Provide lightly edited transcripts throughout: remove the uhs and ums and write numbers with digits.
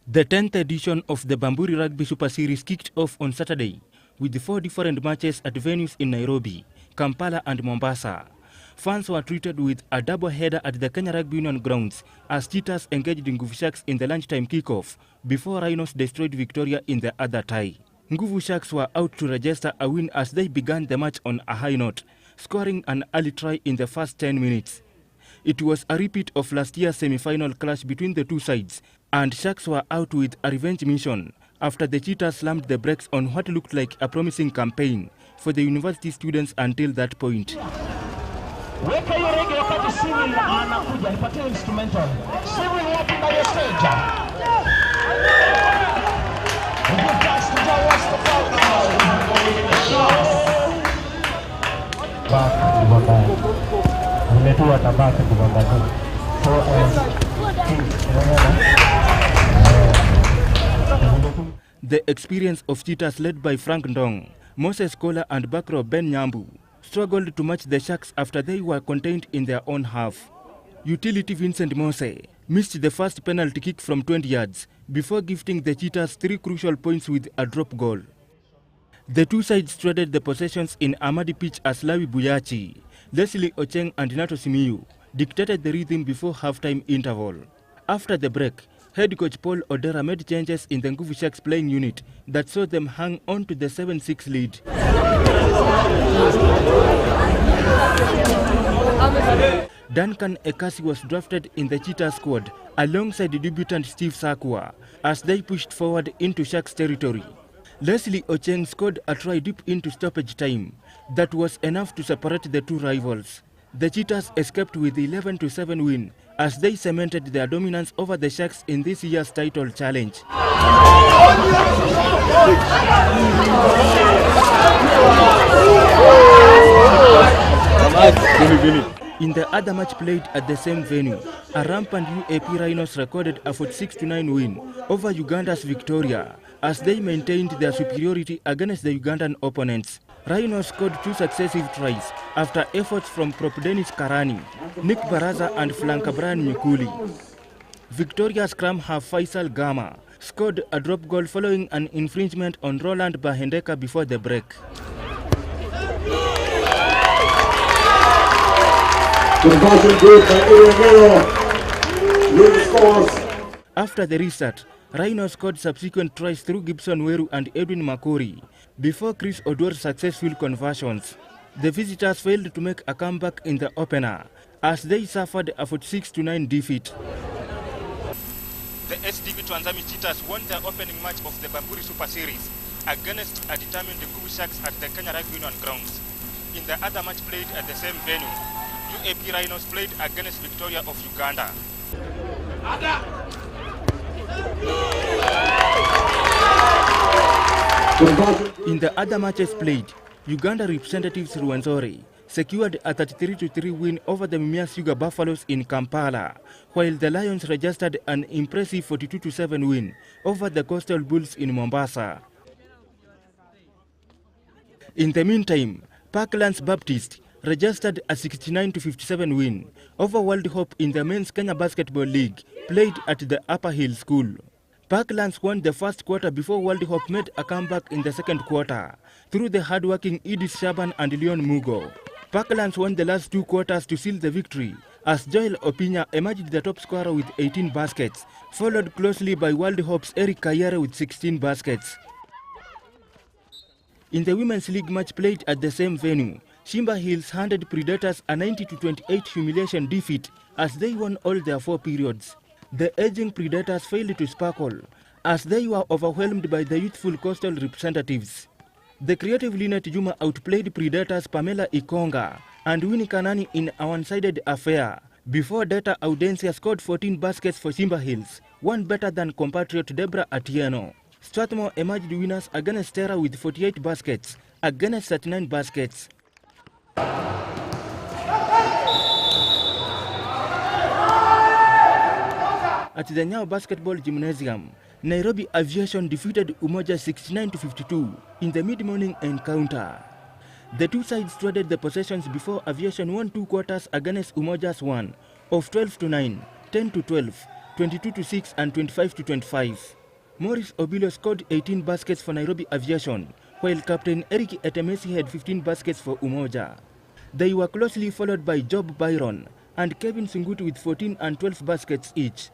The 10th edition of the Bamburi Rugby Super Series kicked off on Saturday with 4 different matches at venues in Nairobi, Kampala and Mombasa. Fans were treated with a double header at the Kenya Rugby Union grounds as cheetahs engaged Nguvu Sharks in the lunchtime kickoff before rhinos destroyed Victoria in the other tie. Nguvu Sharks were out to register a win as they began the match on a high note, scoring an early try in the first 10 minutes. It was a repeat of last year's semi-final clash between the two sides, and Sharks were out with a revenge mission after the cheetahs slammed the brakes on what looked like a promising campaign for the university students until that point. Weka hiyo rege wakati Civil anakuja, nipatie instrumental. Civil wapi na hiyo stage? The experience of cheetahs led by Frank Ndong, Moses Kola and backrow Ben Nyambu struggled to match the Sharks after they were contained in their own half. Utility Vincent Mose missed the first penalty kick from 20 yards before gifting the cheetahs 3 crucial points with a drop goal. The two sides traded the possessions in Amadi pitch as Lawi Buyachi, Leslie Ocheng and Nato Simiyu dictated the rhythm before halftime interval. After the break, head coach Paul Odera made changes in the Nguvu Sharks playing unit that saw them hang on to the 7-6 lead. Duncan Ekasi was drafted in the Cheetah squad alongside debutant Steve Sakwa as they pushed forward into Sharks territory. Leslie Ocheng scored a try deep into stoppage time that was enough to separate the two rivals. The Cheetahs escaped with 11-7 win as they cemented their dominance over the Sharks in this year's title challenge. In the other match played at the same venue, a rampant UAP Rhinos recorded a 46-9 win over Uganda's Victoria as they maintained their superiority against the Ugandan opponents. Rhinos scored 2 successive tries after efforts from Prop Dennis Karani, Nick Baraza and flanker Brian Nyukuli. Victoria's scrum half Faisal Gama scored a drop goal following an infringement on Roland Bahendeka before the break. After the restart, Rhinos scored subsequent tries through Gibson Weru and Edwin Makori before Chris Odor's successful conversions. The visitors failed to make a comeback in the opener as they suffered a 46-9 defeat. The SDB Transami Cheetahs won their opening match of the Bamburi Super Series against a determined Nguvu Sharks at the Kenya Rugby Union grounds. In the other match played at the same venue, UAP Rhinos played against Victoria of Uganda. In the other matches played, Uganda representatives Ruwenzori secured a 33-3 win over the Mimia Sugar Buffaloes in Kampala, while the Lions registered an impressive 42-7 win over the Coastal Bulls in Mombasa. In the meantime, Parklands Baptist registered a 69-57 win over World Hope in the Men's Kenya Basketball League played at the Upper Hill School. Parklands won the first quarter before World Hope made a comeback in the second quarter through the hardworking Edith Shaban and Leon Mugo. Parklands won the last 2 quarters to seal the victory as Joel Opinya emerged the top scorer with 18 baskets, followed closely by World Hope's Eric Kayere with 16 baskets. In the Women's League match played at the same venue, Shimba Hills handed Predators a 90-28 humiliation defeat as they won all their 4 periods. The aging Predators failed to sparkle as they were overwhelmed by the youthful Coastal representatives. The creative Lynette Juma outplayed Predators Pamela Ikonga and Winnie Kanani in a one-sided affair before Data Audencia scored 14 baskets for Shimba Hills, one better than compatriot Deborah Atieno. Strathmore emerged winners against Terra with 48 baskets against 39 baskets. At the Nyao Basketball Gymnasium, Nairobi Aviation defeated Umoja 69-52 in the mid-morning encounter. The two sides traded the possessions before Aviation won 2 quarters against Umoja's one of 12-9, 10-12, 22-6 and 25-25. Morris Obilo scored 18 baskets for Nairobi Aviation, while Captain Eric Etemesi had 15 baskets for Umoja. They were closely followed by Job Byron and Kevin Sunguti with 14 and 12 baskets each.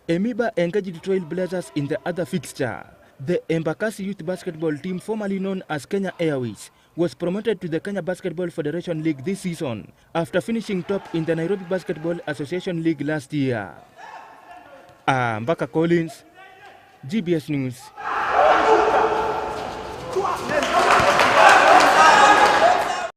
Emiba engaged Trailblazers in the other fixture. The Embakasi Youth Basketball team, formerly known as Kenya Airways, was promoted to the Kenya Basketball Federation League this season after finishing top in the Nairobi Basketball Association League last year. Mbaka Collins, GBS News.